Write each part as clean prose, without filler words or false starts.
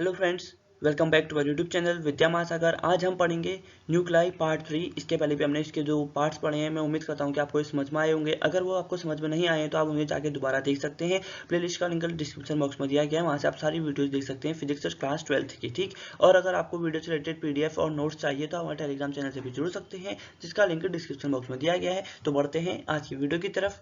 Hello friends, welcome back to our YouTube channel Vidya Mahasagar. आज हम पढ़ेंगे न्यूक्लाई पार्ट 3। इसके पहले भी हमने इसके जो पार्ट्स पढ़े हैं, मैं उम्मीद करता हूं कि आपको ये समझ में आए होंगे। अगर वो आपको समझ में नहीं आए तो आप उन्हें जाके दोबारा देख सकते हैं। प्लेलिस्ट का लिंक डिस्क्रिप्शन बॉक्स में दिया गया है, वहाँ से आप सारी वीडियोज़ देख सकते हैं फिजिक्स क्लास 12th की। ठीक, और अगर आपको वीडियो से रिलेटेड PDF और नोट्स चाहिए तो हमारे टेलीग्राम चैनल से भी जुड़ सकते हैं, जिसका लिंक डिस्क्रिप्शन बॉक्स में दिया गया है। तो बढ़ते हैं आज की वीडियो की तरफ।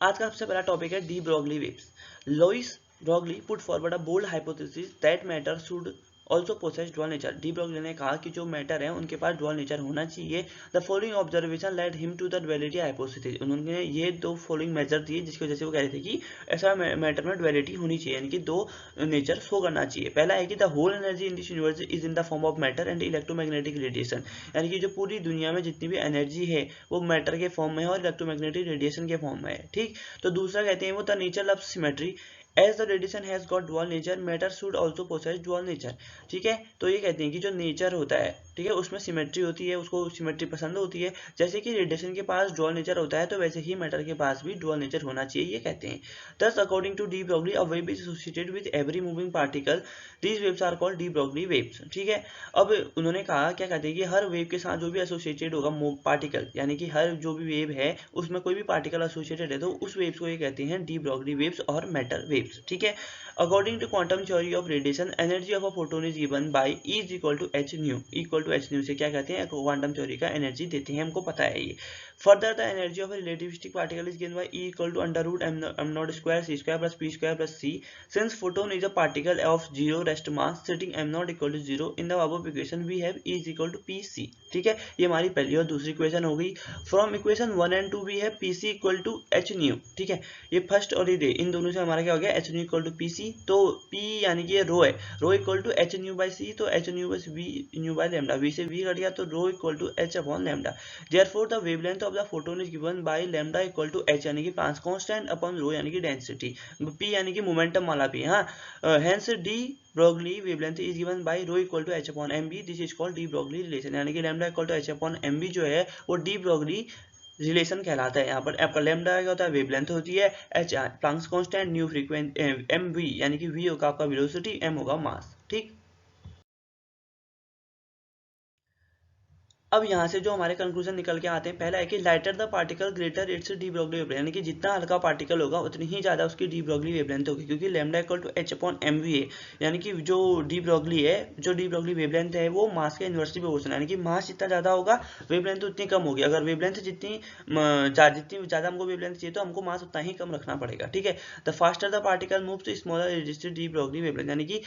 आज का सबसे पहला टॉपिक है de Broglie waves. Louis Broglie put forward a bold hypothesis that matter should also possess dual nature. De Broglie ने कहा कि जो मैटर है उनके पास ड्यूअल नेचर होना चाहिए। The following observation led him to the duality hypothesis. उन्होंने ये दो फॉलोइंग मेजर दिए जिसकी वजह से वो कह रहे थे कि ऐसा मैटर में ड्युअलिटी होनी चाहिए, यानी कि दो नेचर शो करना चाहिए। पहला है कि the whole energy in this universe is in the form of matter and electromagnetic radiation, यानी कि जो पूरी दुनिया में जितनी भी एनर्जी है वो मैटर के फॉर्म में है और इलेक्ट्रोमैग्नेटिक रेडिएशन के फॉर्म में है। ठीक, तो दूसरा कहते हैं वो the nature of symmetry as the radiation has got dual nature matter should also possess dual nature. ठीक है, तो ये कहते हैं कि जो नेचर होता है, ठीक है, उसमें सिमेट्री होती है, उसको सिमेट्री पसंद होती है। जैसे कि रेडिएशन के पास ड्यूअल नेचर होता है तो वैसे ही मैटर के पास भी ड्यूअल नेचर होना चाहिए, ये कहते हैं। Thus, according to de Broglie, a wave is associated with every moving particle. These waves are called de Broglie waves. ठीक है, अब उन्होंने कहा क्या कहते हैं कि हर वेव के साथ जो भी एसोसिएटेड होगा पार्टिकल, यानी कि हर जो भी वेव है उसमें कोई भी पार्टिकल एसोसिएटेड है तो उस वेव्स को ये कहते हैं डी ब्रोगली वेव्स और मैटर वेव्स। ठीक है, according to quantum theory of radiation, energy of a photon is given by E is equal to H nu. Equal to H nu से क्या कहते हैं, क्वांटम थ्योरी का एनर्जी देते हैं, हमको पता है ये। Further, the energy of a relativistic particle is given by E equal to under root m naught square c square plus p square plus c. Since photon is a particle of zero rest mass, setting m naught equal to 0, in the above equation we have E is equal to pc. ठीक है, ये हमारी पहली और दूसरी equation हो गई। From equation 1 and 2 भी है pc equal to H nu. ठीक है, ये फर्स्ट और ये इन दोनों से हमारा क्या हो गया, h nu equal to pc। तो p यानी कि ये रो है, rho equal to H nu by c, तो एच न्यू बस v nu by lambda, v से वी कट गया तो rho equal to H upon lambda. Therefore, the wavelength of the photon is given by lambda equal to h, यानी कि Planck's constant upon rho, यानी कि density, p यानी कि momentum वाला p। हाँ, hence d Broglie wavelength is given by rho equal to h upon mb. This is called de Broglie relation, यानी कि lambda equal to h upon mb जो है वो de Broglie रिलेशन कहलाता है। यहाँ पर आपका लैम्डा क्या होता है, वेवलेंथ होती है, H Planck's constant, nu frequency M V, यानी कि वी होगा आपका वेलोसिटी, एम होगा मास। ठीक, अब यहाँ से जो हमारे कंक्लूजन निकल के आते हैं, पहला है कि lighter the particle greater it's D Broglie wavelength, यानी कि जितना हल्का पार्टिकल होगा उतनी ही ज्यादा उसकी डी ब्रोगली वेवलेंथ होगी, क्योंकि lambda equal to H upon M V है। यानी कि जो डी ब्रोगली है, जो डी ब्रोगली वेवलेंथ है वो मास के इन्वर्सली प्रोपोर्शनल, यानी कि मास जितना ज्यादा होगा वेवलेंथ उतनी कम होगी। अगर वेवलेंथ जितनी ज्यादा हमको वेवलेंथ चाहिए तो हमको मास उतना ही कम रखना पड़ेगा। ठीक है, the faster the particle moves to smaller register de Broglie wavelength, यानी कि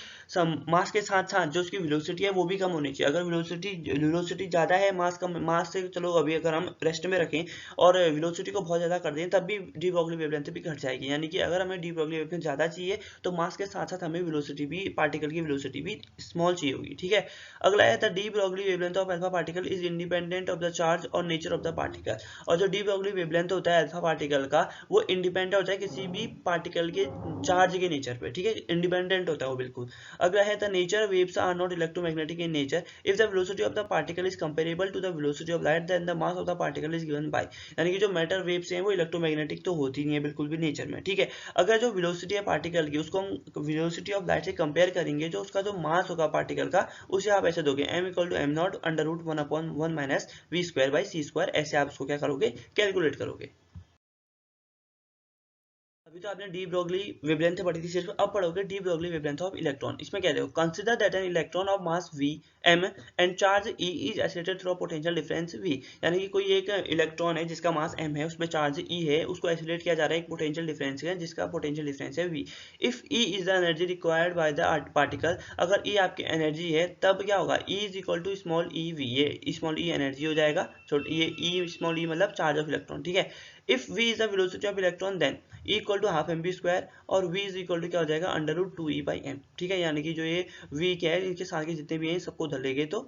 मास के साथ साथ जो उसकी वेलोसिटी है वो भी कम होनी चाहिए। अगर वेलोसिटी ज्यादा है, मास कम, मास से चलो अभी अगर हम रेस्ट में रखें और वेलोसिटी को बहुत ज्यादा कर दें तब भी डी ब्रोगली वेवलेंथ भी घट जाएगी। यानी कि अगर हमें डी ब्रोगली वेवलेंथ ज्यादा चाहिए तो मास के साथ साथ हमें वेलोसिटी भी, पार्टिकल की वेलोसिटी भी स्मॉल चाहिए होगी। ठीक है, अगला है the D Broglie wavelength of alpha particle is independent of the charge और नेचर ऑफ द पार्टिकल। और जो डी ब्रोगली वेवलेंथ होता है अल्फा पार्टिकल का, वो इंडिपेंडेंट होता है किसी भी पार्टिकल के चार्ज के नेचर पे। ठीक है, इंडिपेंडेंट होता है वो बिल्कुल। अगला है the nature waves are not electromagnetic in nature if the velocity of the particle is comparable to the velocity of light then the mass of the particle is given by, यानी कि जो matter waves हैं वो electromagnetic तो होती नहीं है बिल्कुल भी नेचर में। ठीक है, अगर जो वेलोसिटी है पार्टिकल की उसको हम वेलोसिटी ऑफ लाइट से कंपेयर करेंगे, जो उसका जो मास होगा पार्टिकल का उसे आप ऐसे दोगे m equal to M not under root 1 upon 1 minus V square by C square, ऐसे आप उसको क्या करोगे, कैलकुलेट करोगे। अभी तो आपने डी ब्रोगली वेवलेंथ पढ़ी थी सिर्फ, अब पढ़ोगे D Broglie wavelength of electron. इसमें क्या देखो, consider that an electron of mass v m and charge e is isolated through potential difference v, यानी कि कोई एक इलेक्ट्रॉन है जिसका मास m है, उसमें चार्ज e है, उसको आइसोलेट किया जा रहा है एक पोटेंशियल डिफरेंस है जिसका पोटेंशियल डिफरेंस है v। If e is the energy required by the particle, अगर e आपकी एनर्जी है तब क्या होगा, e is equal to small e v, ये स्मॉल e एनर्जी हो जाएगा, छोटी ये e स्मॉल e मतलब चार्ज ऑफ इलेक्ट्रॉन। ठीक है, if v is the velocity of electron then E equal to half M B square और V is equal to क्या हो जाएगा, under root 2e by M. ठीक है, यानी कि जो ये V क्या है, इनके साथ के जितने भी हैं सबको उधर ले गए तो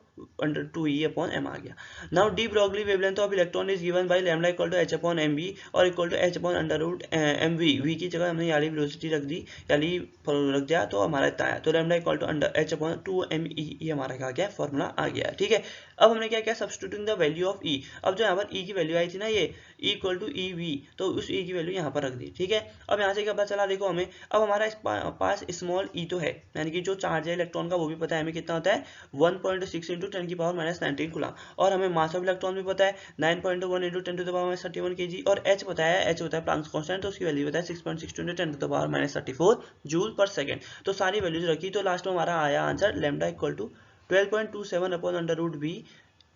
अंडर 2e अपॉन एम आ गया। Now de Broglie wavelength of electron is given by lambda equal to H upon m b और equal to H upon under root m v. V की जगह हमने याली वेलोसिटी रख दी, याली रख दिया तो हमारा इतना आया, तो lambda equal to under H upon 2 ये हमारा क्या गया, फॉर्मूला आ गया। ठीक है, अब हमने क्या किया, substituting the value of E। अब जो यहाँ पर E की वैल्यू आई थी ना, ये E equal to E D V, तो उस ए की वैल्यू यहाँ पर रख दी, ठीक है। अब यहाँ से क्या पता चला, देखो हमें अब हमारा पास स्मॉल ई तो है, यानी कि जो चार्ज है इलेक्ट्रॉन का वो भी पता है हमें कितना होता है 1.6 इंटू 10 की पावर -19 कूलम, और हमें मास ऑफ इलेक्ट्रॉन भी पता है 9.1 into 10 to the power -31 kg, और एच पता है, एच होता है प्लांक्स कांस्टेंट, तो उसकी वैल्यू पता है 6.62 into 10 to the power -34 joule per second. तो सारी वैल्यूज रखी, तो लास्ट में हमारा आया answer lambda equal to 12.27 upon under root B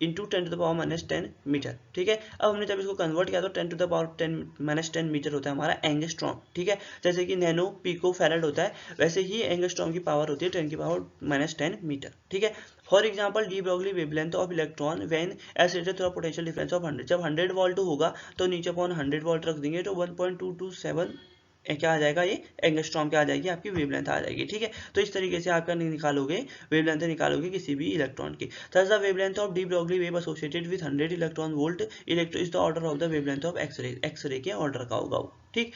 into 10 to the power -10 metre, ठीक है। अब हमने जब इसको कन्वर्ट किया तो 10 टू द पावर 10 मीटर होता है हमारा एंगस्ट्रॉम, ठीक है। जैसे कि नैनो पिको फैराड होता है, वैसे ही एंगस्ट्रॉम की पावर होती है 10 की पावर -10 मीटर, ठीक है। For example de Broglie wavelength of electron when acylated through potential difference of 100, जब 100 वोल्ट होगा तो नीचे अपॉन 100 वोल्ट रख देंगे तो 1.227 क्या आ जाएगा, ये एंगस्ट्रॉम क्या आ जाएगी, आपकी वेवलेंथ आ जाएगी, ठीक है। तो इस तरीके से आपका निकालोगे वेवलेंथ निकालोगे किसी भी इलेक्ट्रॉन की। Thus the wavelength of de Broglie wave associated with 100 electron volt electro is the order of the wavelength of X-ray, X-ray के ऑर्डर का होगा वो, ठीक।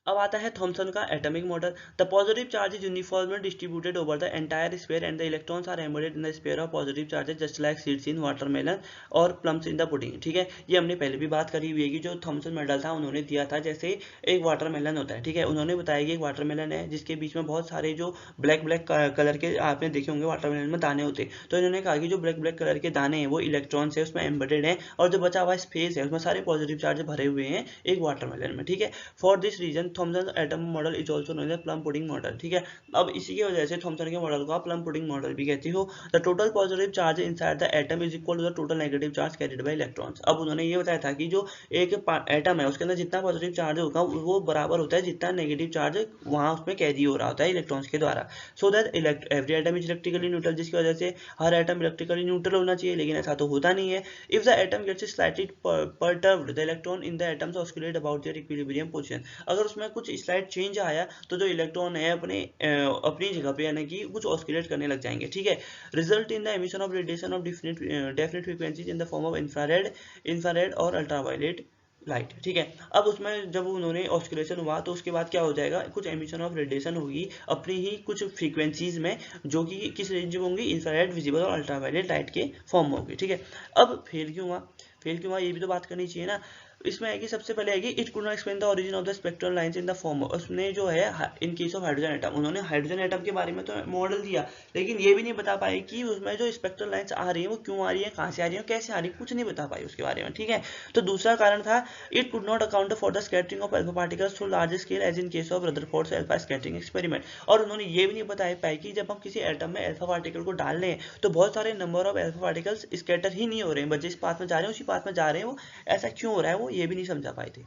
अब आता है थॉमसन का atomic model. The positive charge is uniformly distributed over the entire sphere and the electrons are embedded in the sphere of positive charges just like seeds in watermelon और प्लम्स इन द पुडिंग, ठीक है। ये हमने पहले भी बात करी हुई है कि जो थॉमसन मॉडल था उन्होंने दिया था, जैसे एक वाटरमेलन होता है, ठीक है। उन्होंने बताया कि एक वाटरमेलन है जिसके बीच में बहुत सारे जो ब्लैक ब्लैक कलर के आपने देखे होंगे वाटरमेलन में दाने होते, तो इन्होंने कहा कि जो ब्लैक ब्लैक कलर के दाने हैं वो इलेक्ट्रॉन्स है उसमें एम्बेडेड है, और जो बचा हुआ स्पेस है उसमें सारे पॉजिटिव चार्ज भरे हुए हैं एक वाटरमेलन में, ठीक है। For this reason Thomson atom model is also known as plum pudding model, ठीक है। अब इसी की वजह से थॉमसन के मॉडल को आप प्लम पुडिंग मॉडल भी कहते हो। The total positive charge inside the atom is equal to the total negative charge carried by electrons. अब उन्होंने ये बताया था कि जो एक एटम है उसके अंदर जितना पॉजिटिव चार्ज होगा वो बराबर होता है जितना नेगेटिव चार्ज वहां उसमें कैरी हो रहा होता है इलेक्ट्रॉन्स के द्वारा। So that every atom is electrically neutral, जिसकी वजह से हर एटम इलेक्ट्रिकली न्यूट्रल होना चाहिए, लेकिन ऐसा तो होता नहीं है। If the atom gets slightly perturbed the electron in the atoms oscillate about their equilibrium position, अगर उसमें कुछ स्लाइट चेंज आया तो जो इलेक्ट्रॉन है अपनी जगह पे यानी कि कुछ ऑस्किलेट करने लग जाएंगे, ठीक है। Result in the emission of radiation of definite frequencies in the form of infrared और अल्ट्रावायलेट लाइट, ठीक है। अब उसमें जब उन्होंने ऑस्किलेशन हुआ तो उसके बाद क्या हो जाएगा, कुछ एमिशन ऑफ रेडिएशन होगी अपनी ही कुछ फ्रीक्वेंसीज में, जो कि किस रेंज में होंगी, इंफ्रारेड, विजिबल और अल्ट्रावायलेट लाइट के फॉर्म में होगी, ठीक है। अब फेल क्यों हुआ ये भी तो बात करनी चाहिए ना। इसमें है कि सबसे पहले है कि it could not explain the origin of the spectral lines in the form, उसने जो है इन केस ऑफ हाइड्रोजन एटम, उन्होंने हाइड्रोजन एटम के बारे में तो मॉडल दिया, लेकिन ये भी नहीं बता पाए कि उसमें जो स्पेक्ट्रल लाइंस आ रही है वो क्यों आ रही है, कहाँ से आ रही है, कैसे आ रही है, कुछ नहीं बता पाई उसके बारे में, ठीक है। तो दूसरा कारण था it could not account for the scattering of alpha particles through large scale as in case of Rutherford's alpha scattering experiment, और उन्होंने ये भी नहीं बताया पाए कि जब हम किसी एटम में अल्फा पार्टिकल को डाल रहे हैं तो बहुत सारे number of alpha particles scatter ही नहीं हो रहे हैं, बस जिस पाथ में जा रहे हैं उसी पाथ में जा रहे हैं, वो ऐसा क्यों हो रहा है वो ये भी नहीं समझा पाए थे।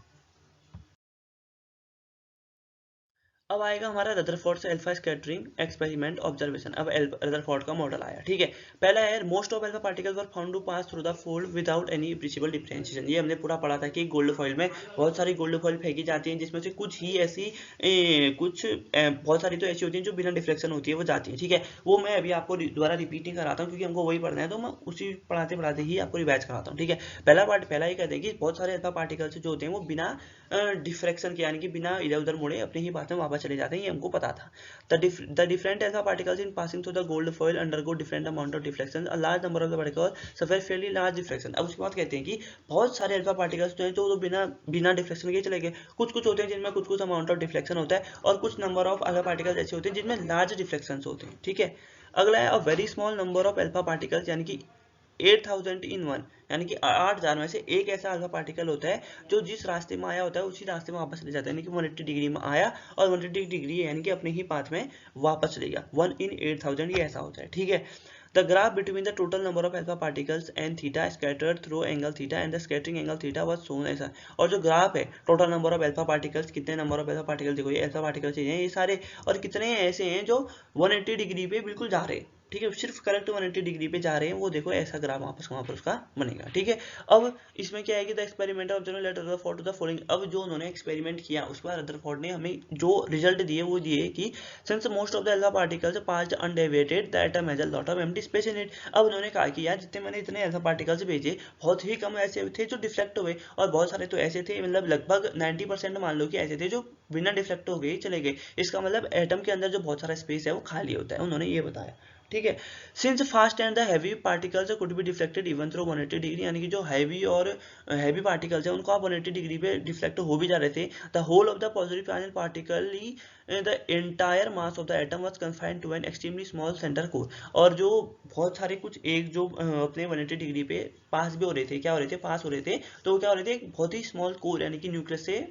अब आएगा हमारा रदरफोर्ड से अल्फा स्कैटरिंग एक्सपेरिमेंट ऑब्जर्वेशन। अब रदरफोर्ड का मॉडल आया, ठीक है। पहला है most of alpha particles were found to pass through the fold without any appreciable differentiation. ये हमने पूरा पढ़ा था कि गोल्ड फॉइल में बहुत सारी गोल्ड फॉइल फेंकी जाती हैं, जिसमें से कुछ ही ऐसी बहुत सारी तो ऐसी होती हैं जो बिना डिफ्लेक्शन होती है वो जाती है, ठीक है। वो मैं अभी आपको दोबारा रिपीट नहीं कराता हूँ क्योंकि हमको वही पढ़ना है, तो मैं उसी पढ़ाते पढ़ाते ही आपको रिवाइज कराता हूँ, ठीक है। पहला ये कहते हैं कि बहुत सारे अल्फा पार्टिकल्स जो होते हैं वो बिना डिफ्रेक्शन के यानी कि बिना इधर उधर मुड़े अपने ही पाथ में वापस चले जाते हैं, ये हमको पता था। The different alpha particles in passing through the gold foil undergo different amount of deflection, a large number of the particles suffer fairly large deflection. अब उसके बाद कहते हैं कि बहुत सारे अल्फा पार्टिकल्स जो हैं तो बिना डिफ्लेक्शन के चले गए, कुछ होते हैं जिनमें कुछ अमाउंट ऑफ डिफ्लेक्शन होता है, और कुछ नंबर ऑफ अल्फा पार्टिकल्स ऐसे होते हैं जिनमें लार्ज डिफ्लेक्शन होते हैं, ठीक है। अगला है a very small number of alpha particles, यानी कि 8000 इन वन, यानी कि 8000 में से एक ऐसा अल्फा पार्टिकल होता है जो जिस रास्ते में आया होता है उसी रास्ते में वापस चले जाता है, यानी कि 180 डिग्री में आया और 180 डिग्री यानी कि अपने ही पाथ में वापस चले गया, 1 in 8000 ये ऐसा होता है, ठीक है। The graph between the total number of alpha particles and theta scattered through angle theta and the scattering angle theta was shown ऐसा, और जो ग्राफ है total number of alpha particles, कितने नंबर ऑफ अल्फा पार्टिकल्स, देखो ये alpha particles हैं ये सारे, और कितने ऐसे हैं जो 180 डिग्री पे बिल्कुल जा रहे हैं, ठीक है, सिर्फ करेक्ट 180 डिग्री पे जा रहे हैं, वो देखो ऐसा ग्राफ वहाँ पर उसका बनेगा, ठीक है। अब इसमें क्या है कि the experiment of general let Rutherford to the following, अब जो उन्होंने एक्सपेरिमेंट किया उसके बाद रदरफोर्ड ने हमें जो रिजल्ट दिए वो दिए कि since most of the alpha particles passed undeviated the atom has a lot of empty space in it. अब उन्होंने कहा कि यार जितने मैंने इतने अल्फा पार्टिकल्स भेजे बहुत ही कम ऐसे थे जो डिफ्लेक्ट हुए, और बहुत सारे तो ऐसे थे, मतलब लगभग 90% मान लो कि ऐसे थे जो बिना डिफ्लेक्ट हो गए चले गए। इसका मतलब एटम के अंदर जो बहुत सारा स्पेस है वो खाली होता है, उन्होंने ये बताया, ठीक है। Since fast and the heavy particles could be deflected even through 180 degree, यानी कि जो हैवी और हैवी पार्टिकल्स हैं उनको आप 180 डिग्री पे डिफ्लेक्ट हो भी जा रहे थे। The whole of the positive charge particle the entire mass of the atom was confined to an extremely small centre core. और जो बहुत सारे कुछ एक जो अपने 180 डिग्री पे पास भी हो रहे थे, क्या हो रहे थे, पास हो रहे थे, तो वो क्या हो रहे थे, एक बहुत ही स्मॉल कोर यानी कि न्यूक्लियस से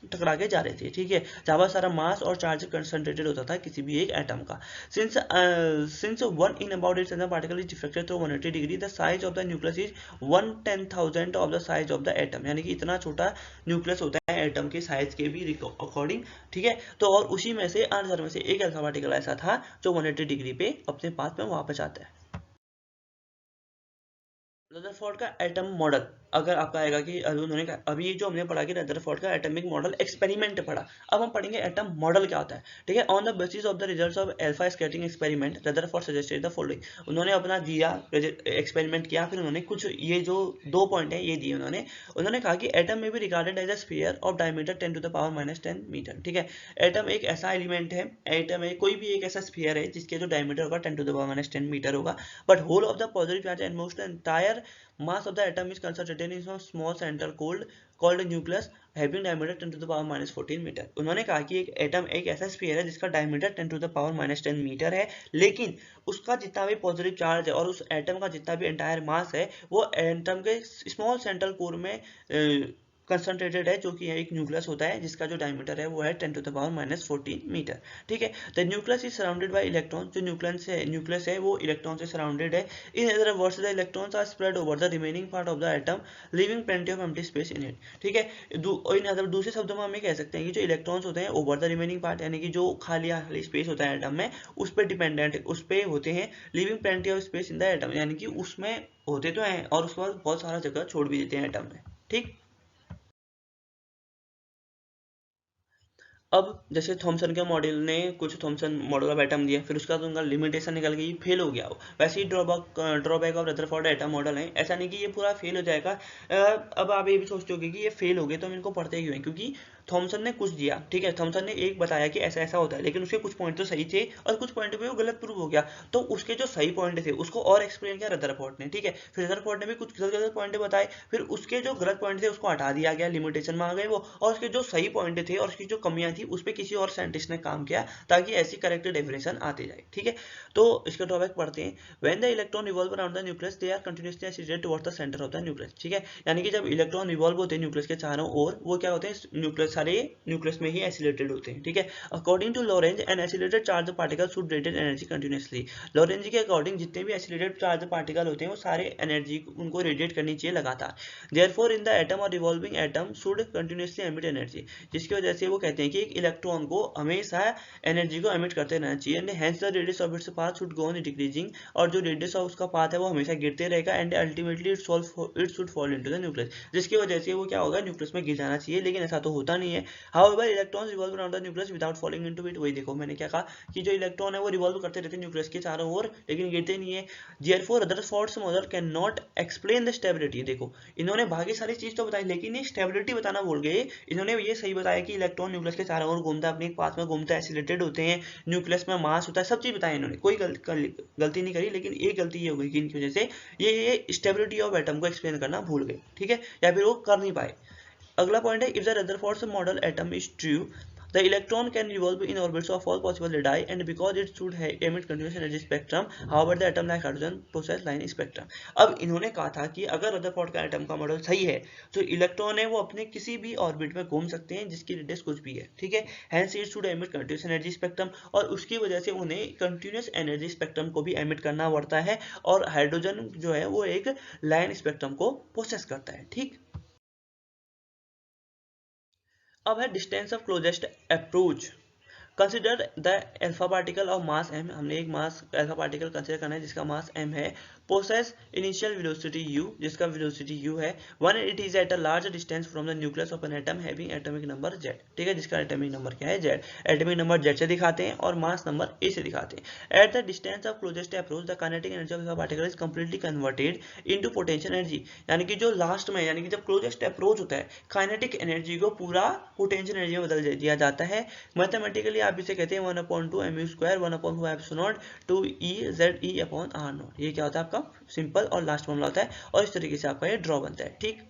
टकरा के जा रहे थे, ठीक है, जहां पर सारा मास और चार्ज कंसंट्रेटेड होता था किसी भी एक एटम का। Since one in about it's particle is deflected through 180 degree, the size of the nucleus is 1/10,000 of the size of the atom, यानी कि इतना छोटा न्यूक्लियस होता है एटम के साइज के भी अकॉर्डिंग, ठीक है। तो और उसी में से 8,000 में से एक ऐसा पार्टिकल ऐसा था जो 180 डिग्री पे अपने पाथ में वापस आता है। रदरफोर्ड का एटम मॉडल, अगर आपका आएगा कि अभी उन्होंने कहा, अभी ये जो हमने पढ़ा कि रदरफोर्ड का एटॉमिक मॉडल एक्सपेरिमेंट पढ़ा, अब हम पढ़ेंगे एटम मॉडल क्या होता है, ठीक है। On the basis of the results of alpha scattering experiment Rutherford suggested the following, उन्होंने अपना दिया एक्सपेरिमेंट किया, फिर उन्होंने कुछ ये जो 2 पॉइंट है ये दिए उन्होंने कहा कि एटम में भी regarded as a sphere of diameter 10⁻⁻10 metre, ठीक है। एटम एक ऐसा एलिमेंट है, एटम है कोई भी एक ऐसा स्फीयर है जिसके जो डायमीटर होगा 10⁻⁻10 मीटर होगा, but whole of the positive charge and most entire mass of the atom is concentrated in a small center called nucleus having diameter 10⁻⁻14 metre. उन्होंने कहा कि एक एटम एक ऐसा स्फीयर है जिसका डायमीटर 10⁻⁻10 मीटर है, लेकिन उसका जितना भी पॉजिटिव चार्ज है और उस एटम का जितना भी एंटायर मास है वो एटम के स्मॉल सेंट्रल कोर में कंसंट्रेटेड है, जो कि एक न्यूक्लियस होता है जिसका जो डायमीटर है वो है 10⁻⁻14 मीटर, ठीक है। The nucleus is surrounded by electron, जो न्यूक्लियस है वो इलेक्ट्रॉन से सराउंडेड है। In other words the electrons are spread over the remaining part of the atom leaving plenty of empty space in it, ठीक है। In other दूसरे शब्दों में हम ये कह सकते हैं कि जो इलेक्ट्रॉन्स होते हैं ओवर द रिमेनिंग पार्ट, यानी कि जो खाली स्पेस होता है एटम में उस पर डिपेंडेंट, उस पर होते हैं living plenty of space in the atom, यानी कि उसमें होते तो हैं और उसके बाद बहुत सारा जगह छोड़ भी देते हैं एटम में, ठीक। अब जैसे थॉमसन के मॉडल ने कुछ थॉमसन मॉडल ऑफ एटम दिया, फिर उसका बाद उनका लिमिटेशन निकल गई, फेल हो गया वो, वैसे ही drawback of Rutherford atom model है, ऐसा नहीं कि ये पूरा फेल हो जाएगा। अब आप ये भी सोचते होगे कि ये फेल हो गए तो हम इनको पढ़ते क्यों हैं, क्योंकि थॉमसन ने कुछ दिया, ठीक है, थॉमसन ने एक बताया कि ऐसा ऐसा होता है, लेकिन उसके कुछ पॉइंट तो सही थे और कुछ पॉइंट पे वो गलत प्रूव हो गया, तो उसके जो सही पॉइंट थे उसको और एक्सप्लेन किया रदरफोर्ड ने, ठीक है। फिर रदरफोर्ड ने भी कुछ गलत गलत पॉइंट बताए, फिर उसके जो गलत पॉइंट थे उसको हटा दिया गया, लिमिटेशन में आ गए वो, और उसके जो सही पॉइंट थे और उसकी जो कमियां थी उस पर किसी और साइंटिस्ट ने काम किया ताकि ऐसी करेक्ट डेफिनेशन आते जाए, ठीक है। तो इसका ड्रॉबैक पढ़ते हैं। When the electron revolve around the nucleus they are continuously accelerated towards the centre of the nucleus, ठीक है, यानी कि जब इलेक्ट्रॉन रिवॉल्व होते हैं न्यूक्लियस के चारों ओर, वो क्या होते हैं, न्यूक्लियस सारे न्यूक्लियस में ही एक्सीलरेटेड होते हैं, ठीक है। According to Lorentz an accelerated charge particle should radiate energy continuously, Lorentz के अकॉर्डिंग जितने भी एक्सीलरेटेड चार्ज पार्टिकल होते हैं वो सारे एनर्जी उनको रेडिएट करनी चाहिए लगातार। देयरफॉर इन द एटम और revolving atom should continuously emit energy, जिसकी वजह से वो कहते हैं कि एक इलेक्ट्रॉन को हमेशा एनर्जी को एमिट करते रहना चाहिए, and hence the radius of its path should go on decreasing, और जो रेडियस ऑफ उसका पाथ है वो हमेशा गिरते रहेगा, and ultimately it should fall into the nucleus, जिसकी वजह से वो क्या होगा, न्यूक्लियस में गिर जाना चाहिए, लेकिन ऐसा तो होता नहीं है। However electrons revolve around the nucleus without falling into it, वही देखो मैंने क्या कहा कि जो इलेक्ट्रॉन है वो रिवॉल्व करते रहते हैं न्यूक्लियस के चारों ओर, लेकिन गिरते नहीं है। Therefore Rutherford's model can not explain the stability, देखो इन्होंने बाकी सारी चीज तो बताई लेकिन ये स्टेबिलिटी बताना भूल गए। इन्होंने ये सही बताया कि इलेक्ट्रॉन न्यूक्लियस के चारों ओर घूमता है, अपने पास में घूमता है, एक्सीलरेटेड होते हैं, न्यूक्लियस में मास होता है, सब चीज बताया इन्होंने, कोई गलती नहीं करी, लेकिन एक गलती ये हो गई कि इनकी वजह से ये स्टेबिलिटी ऑफ एटम को एक्सप्लेन करना भूल गए, ठीक है, या फिर वो कर नहीं पाए। अगला पॉइंट है, if the Rutherford's model atom is true, the electron can revolve in orbits of all possible radii, and because it should emit continuous energy spectrum, however the atom like hydrogen possess line spectrum। अब इन्होंने कहा था कि अगर Rutherford का atom का model सही है तो इलेक्ट्रॉन है वो अपने किसी भी ऑर्बिट में घूम सकते हैं जिसकी रेडियस कुछ भी है, ठीक है, hence it should emit continuous energy spectrum, और उसकी वजह से उन्हें कंटिन्यूस एनर्जी स्पेक्ट्रम को भी एमिट करना पड़ता है, और हाइड्रोजन जो है वो एक लाइन स्पेक्ट्रम को प्रोसेस करता है, ठीक। अब है distance of closest approach, consider the alpha particle of mass m, हमने एक मास अल्फा पार्टिकल कंसिडर करना है जिसका मास m है, पोसेस इनिशियल वेलोसिटी u, जिसका वेलोसिटी u है, one it is at a large distance from the nucleus of an atom having atomic number z, ठीक है, जिसका एटॉमिक नंबर क्या है, z। एटॉमिक नंबर z से दिखाते हैं और मास नंबर a से दिखाते हैं। At the distance of closest approach the kinetic energy of the particle is completely converted into potential energy, यानी कि जो लास्ट में, यानी कि जब क्लोजेस्ट अप्रोच होता है, काइनेटिक एनर्जी को पूरा पोटेंशियल एनर्जी में बदल दिया जाता है। मैथमेटिकली आप इसे कहते हैं 1/2 mu² 1/4 epsilon 2 E Z E upon r0। ये क्या होता है आपका सिंपल और लास्ट फॉर्मूला होता है, और इस तरीके से आपका ये ड्रॉ बनता है, ठीक।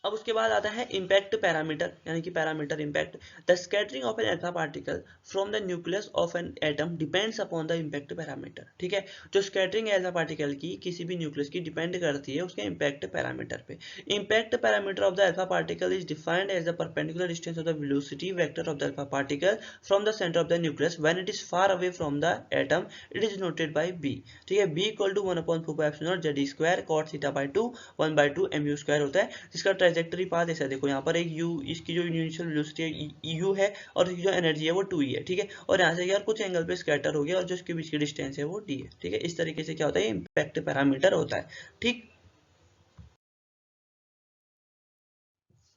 अब उसके बाद आता है इम्पैक्ट पैरामीटर, यानी कि parameter impact. The scattering of an alpha particle from the nucleus of an atom depends upon the impact parameter, ठीक है। जो स्कैटरिंग है अल्फा पार्टिकल की किसी भी न्यूक्लियस की डिपेंड करती है उसके इम्पैक्ट पैरामीटर पे। Impact parameter of the alpha particle is defined as the perpendicular distance of the velocity vector of the alpha particle from the centre of the nucleus when it is far away from the atom, it is noted by b, ठीक है। b equal to 1/4 epsilon z² cot theta by 2 1/2 mu² होता है, जिसका trajectory path ऐसा देखो, यहाँ पर एक u, इसकी जो इनिशियल वेलोसिटी है u है और इसकी जो एनर्जी है वो 2e है, ठीक है। और यहाँ से यार कुछ एंगल पे स्कैटर हो गया और जो इसके बीच की डिस्टेंस है वो d है, ठीक है। इस तरीके से क्या होता है, इम्पैक्ट पैरामीटर होता है, ठीक।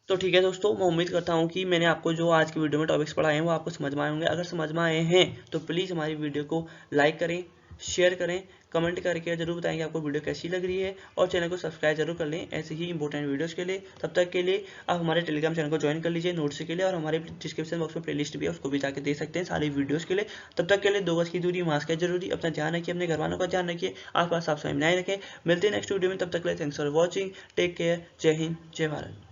तो ठीक है दोस्तों, मैं उम्मीद करता हूँ कि मैंने आपको जो आज की वीडियो में टॉपिक्स पढ़ाए हैं वो आपको समझ में आए होंगे। अगर समझ में आए हैं तो प्लीज़ हमारी वीडियो को लाइक करें, शेयर करें, कमेंट करके जरूर बताएं कि आपको वीडियो कैसी लग रही है, और चैनल को सब्सक्राइब जरूर कर लें ऐसे ही इंपॉर्टेंट वीडियोस के लिए। तब तक के लिए आप हमारे टेलीग्राम चैनल को ज्वाइन कर लीजिए नोट्स के लिए, और हमारे डिस्क्रिप्शन बॉक्स में प्लेलिस्ट भी है, उसको भी जाकर देख सकते हैं सारी वीडियोज़ के लिए। तब तक के लिए 2 गज की दूरी, मास्क है जरूरी, अपना ध्यान रखिए, अपने घर वालों का ध्यान रखिए, आसपास साफ सफाई बनाए रखें। मिलते हैं नेक्स्ट वीडियो में, तब तक के लिए thanks for watching, take care, जय हिंद, जय भारत।